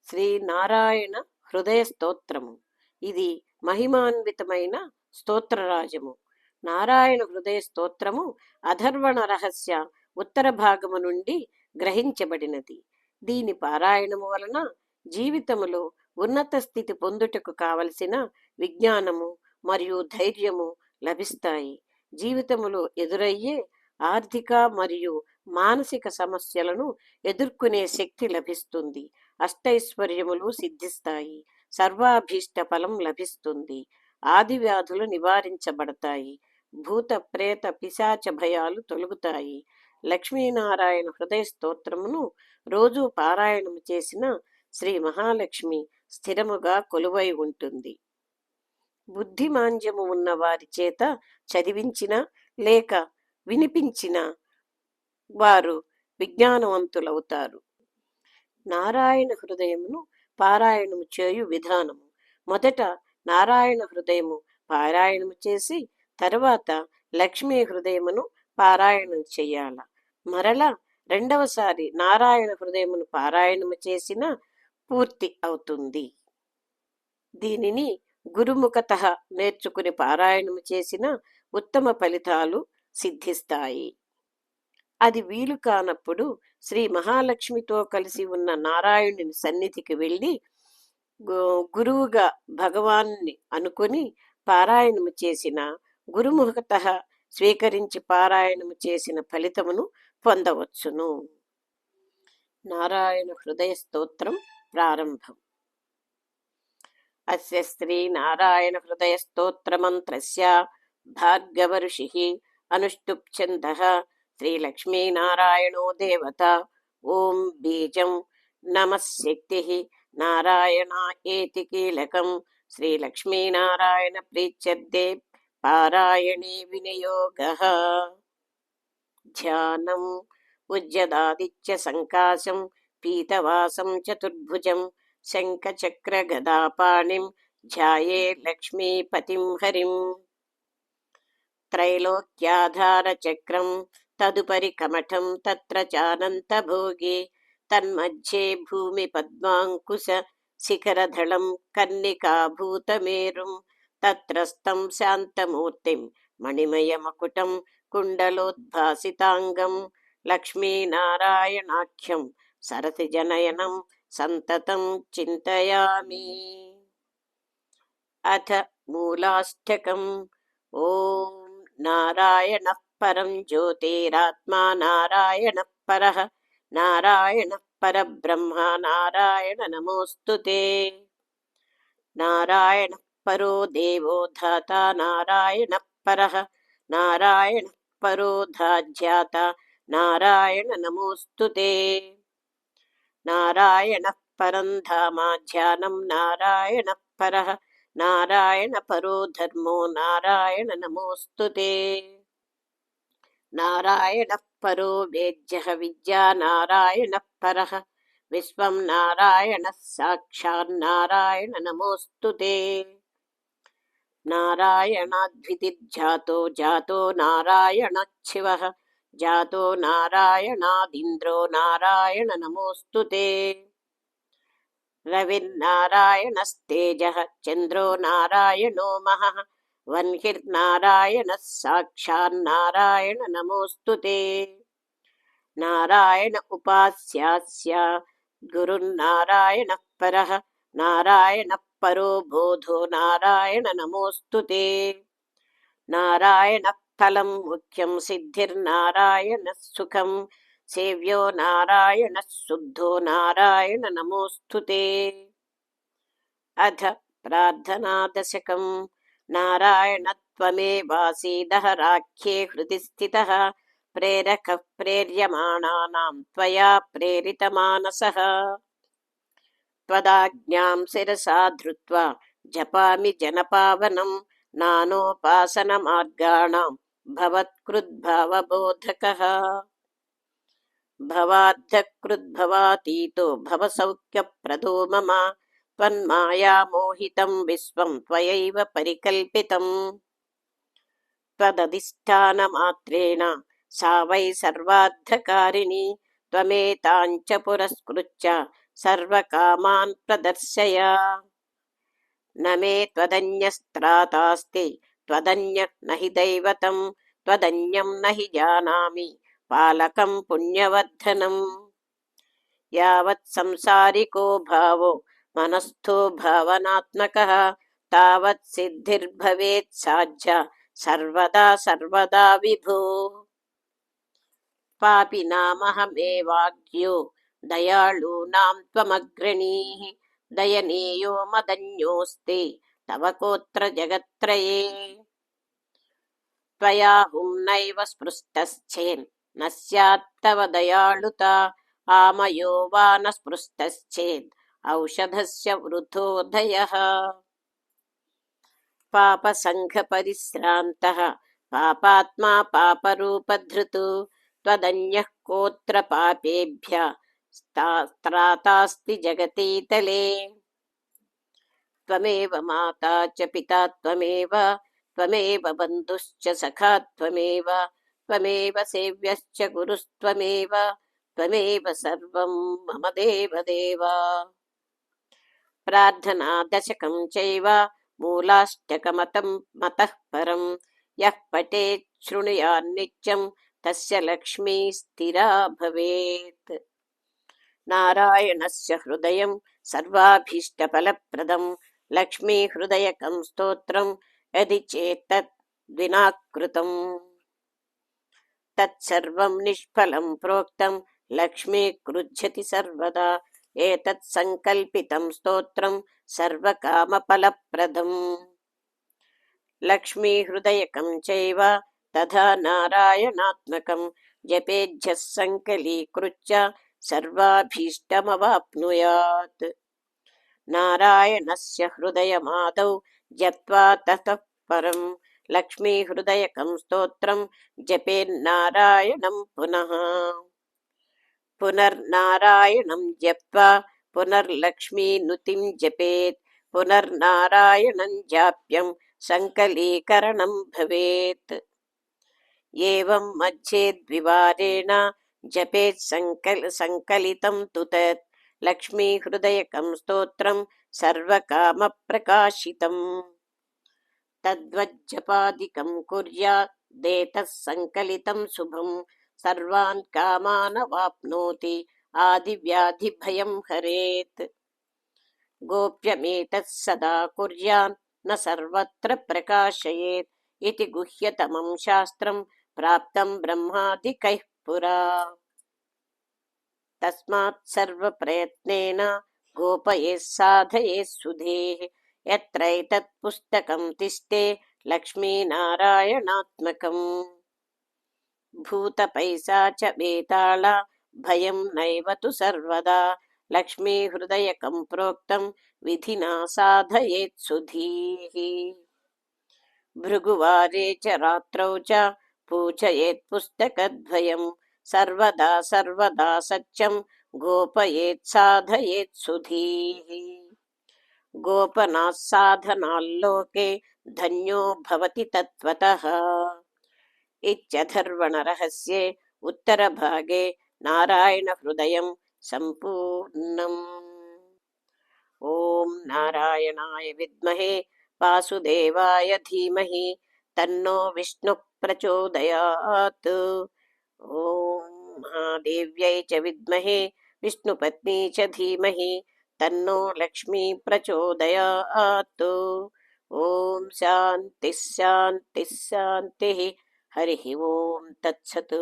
శ్రీ నారాయణ హృదయ స్తోత్రము. ఇది మహిమాన్వితమైన స్తోత్రరాజము. నారాయణ హృదయ స్తోత్రము అధర్వణ రహస్య ఉత్తర భాగము నుండి గ్రహించబడినది. దీని పారాయణము వలన జీవితములో ఉన్నత స్థితి పొందుటకు కావలసిన విజ్ఞానము మరియు ధైర్యము లభిస్తాయి. జీవితములో ఎదురయ్యే ఆర్థిక మరియు మానసిక సమస్యలను ఎదుర్కొనే శక్తి లభిస్తుంది. అష్టైశ్వర్యములు సిద్ధిస్తాయి. సర్వాభీష్ట ఫలం లభిస్తుంది. ఆది వ్యాధులు నివారించబడతాయి. భూత ప్రేత పిశాచ భయాలు తొలగుతాయి. లక్ష్మీనారాయణ హృదయ స్తోత్రమును రోజు పారాయణము చేసిన శ్రీ మహాలక్ష్మి స్థిరముగా కొలువై ఉంటుంది. బుద్ధిమాంద్యము ఉన్న వారి చేత చదివించిన లేక వినిపించిన వారు విజ్ఞానవంతులవుతారు. నారాయణ హృదయమును పారాయణము చేయు విధానము. మొదట నారాయణ హృదయము పారాయణము చేసి తర్వాత లక్ష్మీ హృదయమును పారాయణం చెయ్యాల. మరలా రెండవసారి నారాయణ హృదయమును పారాయణము చేసిన పూర్తి అవుతుంది. దీనిని గురుముఖత నేర్చుకుని పారాయణము చేసిన ఉత్తమ ఫలితాలు సిద్ధిస్తాయి. అది వీలు కానప్పుడు శ్రీ మహాలక్ష్మితో కలిసి ఉన్న నారాయణుని సన్నిధికి వెళ్ళి గురువుగా భగవాన్ని అనుకుని పారాయణము చేసిన గురుముఖత స్వీకరించి పారాయణము చేసిన ఫలితమును పొందవచ్చును. నారాయణ హృదయ స్తోత్రం ప్రారంభం. అస్య శ్రీ నారాయణ హృదయ స్తోత్ర మంత్రస్య భార్గవ ఋషిః అనుష్టుప్ ఛందః శ్రీలక్ష్మీనారాయణో దేవత. ఓం బీజం నమః శక్తిః నారాయణ ఏతి కీలకం. శ్రీలక్ష్మీనారాయణ ప్రీత్యర్థే పారాయణే వినియోగః. ధ్యానం. ఉజ్జదాదిత్య సంకాశం పీతవాసం చతుర్భుజం శంఖచక్ర గదాపాణిం ధ్యాయే లక్ష్మీపతిం హరిం. త్రైలోక్యాధార చక్రం తదుపరి కమఠం తత్ర చానంత భోగి తన్మధ్యే భూమి పద్మాంకుశ శిఖరధళం కర్ణికాభూతమేరుం తత్రస్థం శాంతమూర్తిం మణిమయమకుటం కుండలోద్భాసితాంగం లక్ష్మీనారాయణాఖ్యం సరసిజనయనం సంతతం చింతయామి. అథ మూలాష్టకం. ఓం నారాయణః పరం జ్యోతిరాత్మా నారాయణః పరః నారాయణః పరబ్రహ్మ నారాయణ నమోస్తుతే. నారాయణః పరో దేవో ధాతా నారాయణః పరః నారాయణః పరో ధాజ్యాత నారాయణ నమోస్తుతే. నారాయణః పరం ధామ ధ్యానం నారాయణః పరః నారాయణ పరో ధర్మో నారాయణ నమోస్తుతే. నారాయణః పరో వేద్యః విద్యా నారాయణః పరః విశ్వం నారాయణః సాక్షాన్నారాయణ నమోస్తుతే. నారాయణాద్వితిర్జాతో జాతో నారాయణచ్చివః జాతో నారాయణాదింద్రో నారాయణ నమోస్తుతే. రవిర్నారాయణస్తేజః చంద్రో నారాయణో మహః వన్హిర్నారాయణః సాక్షాన్నారాయణ నమోస్తుతే. నారాయణ ఉపాస్యాస్య గురుర్నారాయణః పరః నారాయణః పరో బోధో నారాయణ నమోస్తుతే. నారాయణః ఫలం ముఖ్యం సిద్ధిర్నారాయణః సుఖం సేవ్యో నారాయణః శుద్ధో నారాయణ నమోస్తుతే. అథ ప్రార్థనాదశకం. నారాయణత్వమేవాసీదః రాఖ్యే హృది స్థితః ప్రేరకః ప్రేర్యమాణానాం త్వయా ప్రేరితమానసః. త్వదాజ్ఞాం శిరసా ధృత్వా జపామి జనపావనం నానోపాసనమార్గాణాం భవత్కృద్భావబోధకః. భవాద్ధకృద్భవాతీతో భవసౌఖ్యప్రదో మమ త్వన్మాయామోహితం విశ్వం త్వయైవ పరికల్పితం. త్వదధిష్ఠానమాత్రేణ సా వై సర్వార్థకారిణి త్వమేతాంచ పురస్కృత్య सर्वकामान् प्रदर्शय। न मे त्वदन्यस्त्रातास्ति त्वदन्यः न हि दैवतं त्वदन्यं न हि जानामि पालकं पुण्यवर्धनम्। यावत् संसारिको भावो मनस्थो भावनात्मकः तावत् सिद्धिर्भवेत् साध्या सर्वदा सर्वदा विभो। पापिनामहमेवाज्ञो दयाळूनां त्वमग्रणीः दयनीयो मदन्योऽस्ति तव कोऽत्र जगत्त्रये। त्वयाहुं नैव स्पृष्टश्चेन् न स्यात् तव दयाळुता आमयो वा न स्पृष्टश्चेद् औषधस्य वृथोदयः। पापसङ्घपरिश्रान्तः पापात्मा पापरूपधृत् त्वदन्यः कोऽत्र पापेभ्यः त्रातास्ति जगतीतले। त्वमेव माता च पिता त्वमेव त्वमेव बन्धुश्च सखा त्वमेव त्वमेव सेव्यश्च गुरुस्त्वमेव त्वमेव सर्वं मम देवदेव। प्रार्थना दशकं चैव मूलाष्टकमतं मतः परं यः पठेत् शृणुयान्नित्यं तस्य लक्ष्मी स्थिरा भवेत्। नारायणस्य हृदयं सर्वाभीष्टफलप्रदं लक्ष्मीहृदयकं स्तोत्रं यदि चेत्तत् विना कृतं तत्सर्वं निष्फलं प्रोक्तं लक्ष्मी क्रुध्यति सर्वदा। एतत् संकल्पितं स्तोत्रं सर्वकामफलप्रदम्। लक्ष्मीहृदयकं चैव तथा नारायणात्मकं जपेभ्यः संकलीकृत्य सर्वाभीष्टमवाप्नुयात्। नारायणस्य हृदयमादौ जप्त्वा ततः परं लक्ष्मीहृदयकं स्तोत्रं जपेन्नारायणं पुनः। पुनर्नारायणं जप्त्वा पुनर्लक्ष्मीनुतिं जपेत् पुनर्नारायणं जाप्यं संकलीकरणं भवेत्। एवं मध्ये द्विवारेण जपेत् संकलितं तु तत् लक्ष्मीहृदयकं स्तोत्रं सर्वकामप्रकाशितम्। तद्वज्जपादिकं कुर्यात् देतः संकलितं शुभं सर्वान् कामान् वाप्नोति आदिव्याधिभयं हरेत्। गोप्यमेतत् सदा कुर्यान् न सर्वत्र प्रकाशयेत् इति गुह्यतमं शास्त्रं प्राप्तं ब्रह्मादिकैः पुरा। तस्मात् सर्वप्रयत्नेन गोपयेत् साधयेत् सुधेः यत्रैतत् पुस्तकं तिष्ठे लक्ष्मीनारायणात्मकम्। भूतपैशाच वेताळ भयं नैव तु सर्वदा लक्ष्मीहृदयकं प्रोक्तं विधिना साधयेत् सुधीः। भृगुवारे च रात्रौ च पूजयेत् पुस्तकद्वयं सर्वदा सर्वदा सत्यं गोपयेत् साधयेत् सुधीः। गोपनाः साधनाल्लोके धन्यो भवति तत्त्वतः। इत्यथर्वणरहस्ये उत्तरभागे नारायणहृदयं सम्पूर्णम्। ॐ नारायणाय विद्महे वासुदेवाय धीमहि तन्नो विष्णुः प्रचोदयात्। ॐ महादेव्यै च विद्महे विष्णुपत्नी च धीमहि तन्नो लक्ष्मी प्रचोदयात्। ॐ शान्तिः शान्तिः शान्तिः। हरिः ओं तत्सत्।